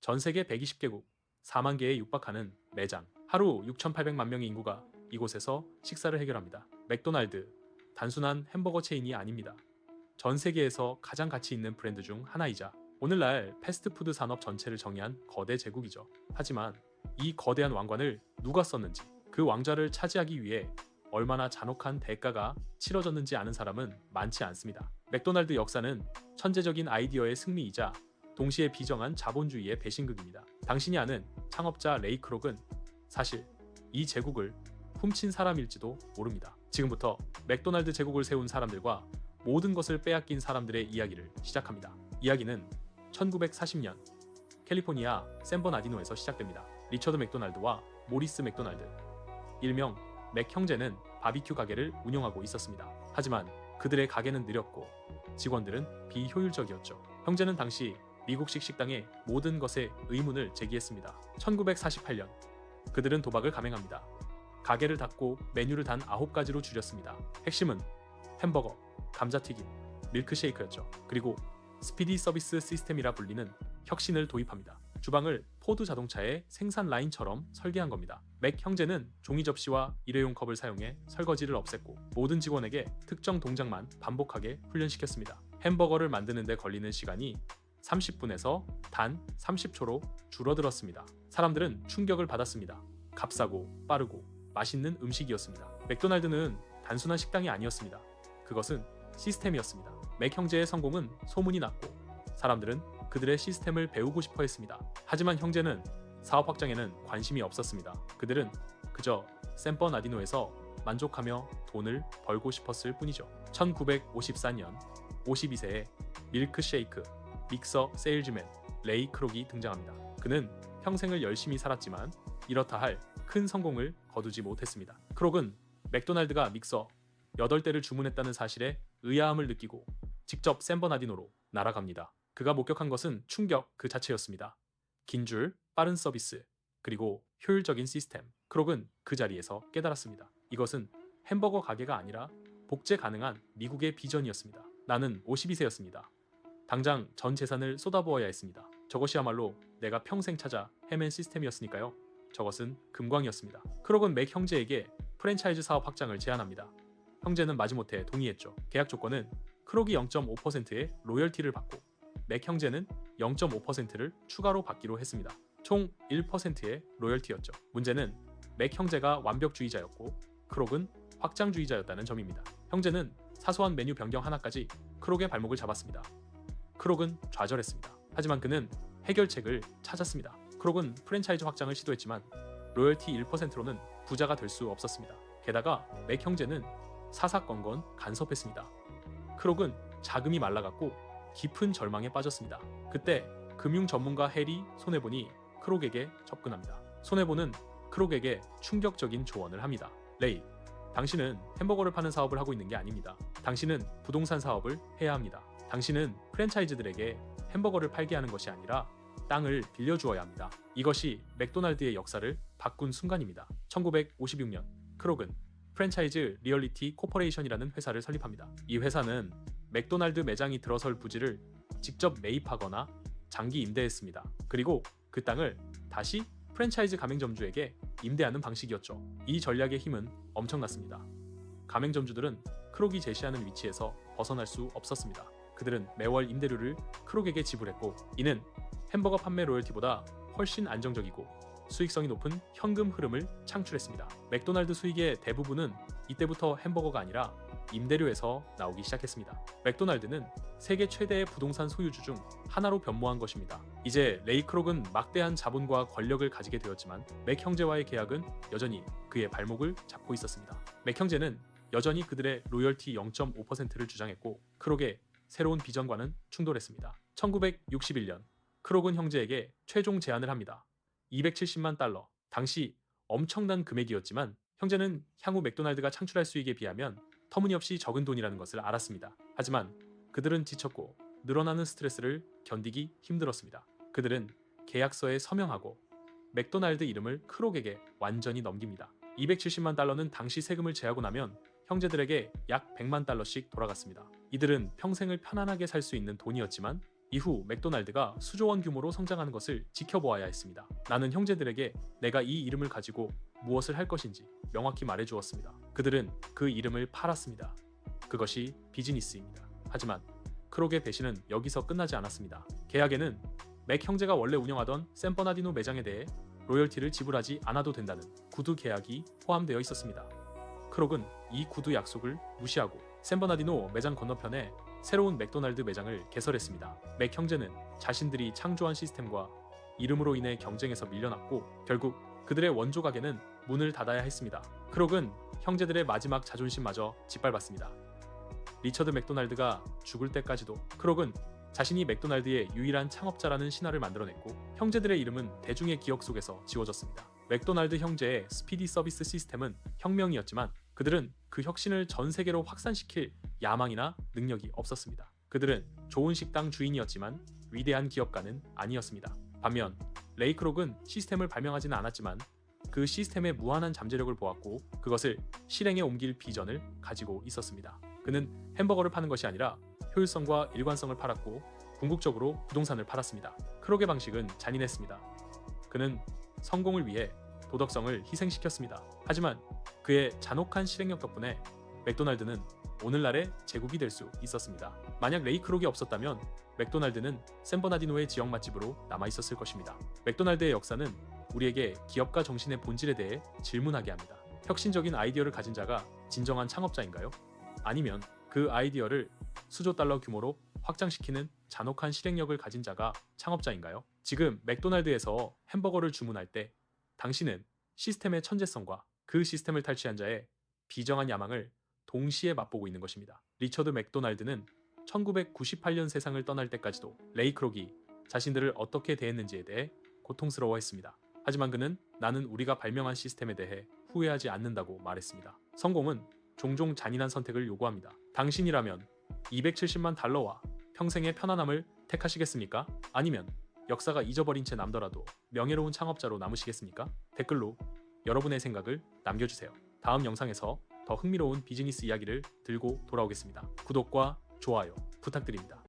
전 세계 120개국, 4만 개에 육박하는 매장, 하루 6,800만 명의 인구가 이곳에서 식사를 해결합니다. 맥도날드, 단순한 햄버거 체인이 아닙니다. 전 세계에서 가장 가치 있는 브랜드 중 하나이자 오늘날 패스트푸드 산업 전체를 정의한 거대 제국이죠. 하지만 이 거대한 왕관을 누가 썼는지, 그 왕좌를 차지하기 위해 얼마나 잔혹한 대가가 치러졌는지 아는 사람은 많지 않습니다. 맥도날드 역사는 천재적인 아이디어의 승리이자 동시에 비정한 자본주의의 배신극입니다. 당신이 아는 창업자 레이 크록은 사실 이 제국을 훔친 사람일지도 모릅니다. 지금부터 맥도날드 제국을 세운 사람들과 모든 것을 빼앗긴 사람들의 이야기를 시작합니다. 이야기는 1940년 캘리포니아 샌버나디노에서 시작됩니다. 리처드 맥도날드와 모리스 맥도날드, 일명 맥 형제는 바비큐 가게를 운영하고 있었습니다. 하지만 그들의 가게는 느렸고 직원들은 비효율적이었죠. 형제는 당시 미국식 식당의 모든 것에 의문을 제기했습니다. 1948년 그들은 도박을 감행합니다. 가게를 닫고 메뉴를 단 9가지로 줄였습니다. 핵심은 햄버거, 감자튀김, 밀크쉐이크였죠. 그리고 스피디 서비스 시스템이라 불리는 혁신을 도입합니다. 주방을 포드 자동차의 생산 라인처럼 설계한 겁니다. 맥 형제는 종이 접시와 일회용 컵을 사용해 설거지를 없앴고 모든 직원에게 특정 동작만 반복하게 훈련시켰습니다. 햄버거를 만드는 데 걸리는 시간이 30분에서 단 30초로 줄어들었습니다. 사람들은 충격을 받았습니다. 값싸고 빠르고 맛있는 음식이었습니다. 맥도날드는 단순한 식당이 아니었습니다. 그것은 시스템이었습니다. 맥 형제의 성공은 소문이 났고 사람들은 그들의 시스템을 배우고 싶어 했습니다. 하지만 형제는 사업 확장에는 관심이 없었습니다. 그들은 그저 샌버나디노에서 만족하며 돈을 벌고 싶었을 뿐이죠. 1954년 52세의 밀크쉐이크 믹서 세일즈맨 레이 크록이 등장합니다. 그는 평생을 열심히 살았지만 이렇다 할 큰 성공을 거두지 못했습니다. 크록은 맥도날드가 믹서 8대를 주문했다는 사실에 의아함을 느끼고 직접 샌버나디노로 날아갑니다. 그가 목격한 것은 충격 그 자체였습니다. 긴 줄, 빠른 서비스, 그리고 효율적인 시스템. 크록은 그 자리에서 깨달았습니다. 이것은 햄버거 가게가 아니라 복제 가능한 미국의 비전이었습니다. 나는 52세였습니다. 당장 전 재산을 쏟아부어야 했습니다. 저것이야말로 내가 평생 찾아 헤맨 시스템이었으니까요. 저것은 금광이었습니다. 크록은 맥 형제에게 프랜차이즈 사업 확장을 제안합니다. 형제는 마지못해 동의했죠. 계약 조건은 크록이 0.5%의 로열티를 받고 맥 형제는 0.5%를 추가로 받기로 했습니다. 총 1%의 로열티였죠. 문제는 맥 형제가 완벽주의자였고 크록은 확장주의자였다는 점입니다. 형제는 사소한 메뉴 변경 하나까지 크록의 발목을 잡았습니다. 크록은 좌절했습니다. 하지만 그는 해결책을 찾았습니다. 크록은 프랜차이즈 확장을 시도했지만 로열티 1%로는 부자가 될 수 없었습니다. 게다가 맥 형제는 사사건건 간섭했습니다. 크록은 자금이 말라갔고 깊은 절망에 빠졌습니다. 그때 금융 전문가 해리 손해본이 크록에게 접근합니다. 손해본은 크록에게 충격적인 조언을 합니다. 레이, 당신은 햄버거를 파는 사업을 하고 있는 게 아닙니다. 당신은 부동산 사업을 해야 합니다. 당신은 프랜차이즈들에게 햄버거를 팔게 하는 것이 아니라 땅을 빌려주어야 합니다. 이것이 맥도날드의 역사를 바꾼 순간입니다. 1956년 크록은 프랜차이즈 리얼리티 코퍼레이션이라는 회사를 설립합니다. 이 회사는 맥도날드 매장이 들어설 부지를 직접 매입하거나 장기 임대했습니다. 그리고 그 땅을 다시 프랜차이즈 가맹점주에게 임대하는 방식이었죠. 이 전략의 힘은 엄청났습니다. 가맹점주들은 크록이 제시하는 위치에서 벗어날 수 없었습니다. 그들은 매월 임대료를 크록에게 지불했고 이는 햄버거 판매 로열티보다 훨씬 안정적이고 수익성이 높은 현금 흐름을 창출했습니다. 맥도날드 수익의 대부분은 이때부터 햄버거가 아니라 임대료에서 나오기 시작했습니다. 맥도날드는 세계 최대의 부동산 소유주 중 하나로 변모한 것입니다. 이제 레이 크록은 막대한 자본과 권력을 가지게 되었지만 맥 형제와의 계약은 여전히 그의 발목을 잡고 있었습니다. 맥 형제는 여전히 그들의 로열티 0.5%를 주장했고 크록의 새로운 비전과는 충돌했습니다. 1961년 크록은 형제에게 최종 제안을 합니다. 270만 달러. 당시 엄청난 금액이었지만 형제는 향후 맥도날드가 창출할 수익에 비하면 터무니없이 적은 돈이라는 것을 알았습니다. 하지만 그들은 지쳤고 늘어나는 스트레스를 견디기 힘들었습니다. 그들은 계약서에 서명하고 맥도날드 이름을 크록에게 완전히 넘깁니다. 270만 달러는 당시 세금을 제하고 나면 형제들에게 약 100만 달러씩 돌아갔습니다. 이들은 평생을 편안하게 살 수 있는 돈이었지만 이후 맥도날드가 수조원 규모로 성장하는 것을 지켜보아야 했습니다. 나는 형제들에게 내가 이 이름을 가지고 무엇을 할 것인지 명확히 말해주었습니다. 그들은 그 이름을 팔았습니다. 그것이 비즈니스입니다. 하지만 크록의 배신은 여기서 끝나지 않았습니다. 계약에는 맥 형제가 원래 운영하던 샌버나디노 매장에 대해 로열티를 지불하지 않아도 된다는 구두 계약이 포함되어 있었습니다. 크록은 이 구두 약속을 무시하고 샌버나디노 매장 건너편에 새로운 맥도날드 매장을 개설했습니다. 맥 형제는 자신들이 창조한 시스템과 이름으로 인해 경쟁에서 밀려났고 결국 그들의 원조 가게는 문을 닫아야 했습니다. 크록은 형제들의 마지막 자존심마저 짓밟았습니다. 리처드 맥도날드가 죽을 때까지도 크록은 자신이 맥도날드의 유일한 창업자라는 신화를 만들어냈고 형제들의 이름은 대중의 기억 속에서 지워졌습니다. 맥도날드 형제의 스피디 서비스 시스템은 혁명이었지만 그들은 그 혁신을 전 세계로 확산시킬 야망이나 능력이 없었습니다. 그들은 좋은 식당 주인이었지만 위대한 기업가는 아니었습니다. 반면 레이 크록은 시스템을 발명하지는 않았지만 그 시스템의 무한한 잠재력을 보았고 그것을 실행에 옮길 비전을 가지고 있었습니다. 그는 햄버거를 파는 것이 아니라 효율성과 일관성을 팔았고 궁극적으로 부동산을 팔았습니다. 크록의 방식은 잔인했습니다. 그는 성공을 위해 도덕성을 희생시켰습니다. 하지만 그의 잔혹한 실행력 덕분에 맥도날드는 오늘날의 제국이 될 수 있었습니다. 만약 레이 크록이 없었다면 맥도날드는 샌버나디노의 지역 맛집으로 남아있었을 것입니다. 맥도날드의 역사는 우리에게 기업가 정신의 본질에 대해 질문하게 합니다. 혁신적인 아이디어를 가진 자가 진정한 창업자인가요? 아니면 그 아이디어를 수조 달러 규모로 확장시키는 잔혹한 실행력을 가진 자가 창업자인가요? 지금 맥도날드에서 햄버거를 주문할 때 당신은 시스템의 천재성과 그 시스템을 탈취한 자의 비정한 야망을 동시에 맛보고 있는 것입니다. 리처드 맥도날드는 1998년 세상을 떠날 때까지도 레이 크록이 자신들을 어떻게 대했는지에 대해 고통스러워했습니다. 하지만 그는 나는 우리가 발명한 시스템에 대해 후회하지 않는다고 말했습니다. 성공은 종종 잔인한 선택을 요구합니다. 당신이라면 270만 달러와 평생의 편안함을 택하시겠습니까? 아니면 역사가 잊어버린 채 남더라도 명예로운 창업자로 남으시겠습니까? 댓글로 여러분의 생각을 남겨주세요. 다음 영상에서 더 흥미로운 비즈니스 이야기를 들고 돌아오겠습니다. 구독과 좋아요 부탁드립니다.